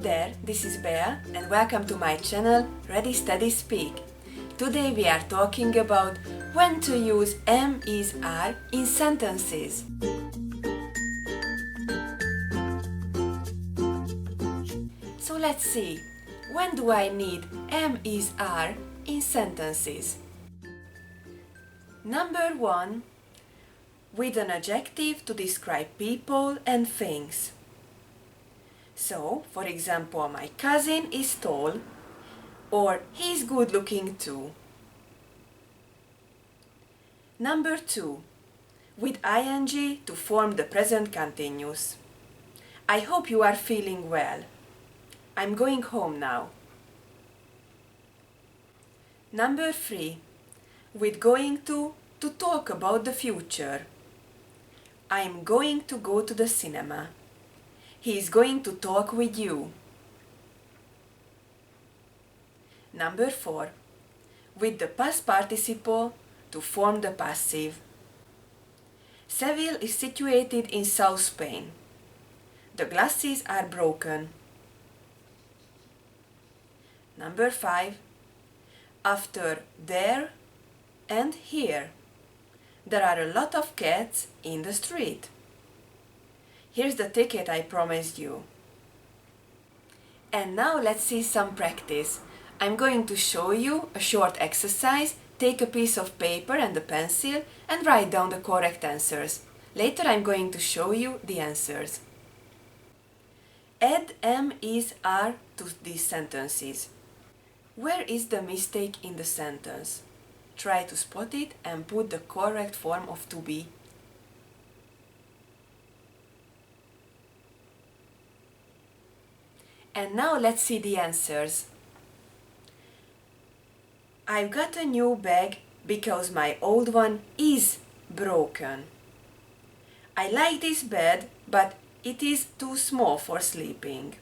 there, this is Bea and welcome to my channel Ready Steady Speak. Today we are talking about when to use am, is, are in sentences. So let's see, when do I need am, is, are in sentences? Number 1. With an adjective to describe people and things. So, for example, my cousin is tall, or he's good looking too. Number 2. With ing to form the present continuous. I hope you are feeling well. I'm going home now. Number 3. With going to talk about the future. I'm going to go to the cinema. He is going to talk with you. Number 4. With the past participle to form the passive. Seville is situated in South Spain. The glasses are broken. Number 5. After there and here. There are a lot of cats in the street. Here's the ticket I promised you. And now let's see some practice. I'm going to show you a short exercise. Take a piece of paper and a pencil and write down the correct answers. Later I'm going to show you the answers. Add am, is, are to these sentences. Where is the mistake in the sentence? Try to spot it and put the correct form of to be. And now let's see the answers. I've got a new bag because my old one is broken. I like this bed, but it is too small for sleeping.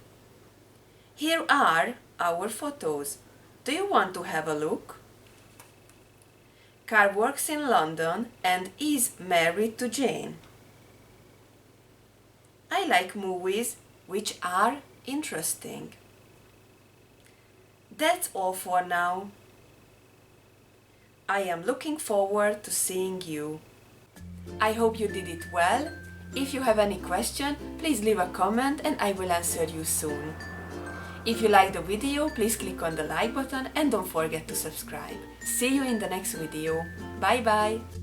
Here are our photos. Do you want to have a look? Carl works in London and is married to Jane. I like movies which are interesting. That's all for now. I am looking forward to seeing you. I hope you did it well. If you have any question, please leave a comment and I will answer you soon. If you like the video, please click on the like button and don't forget to subscribe. See you in the next video. Bye bye!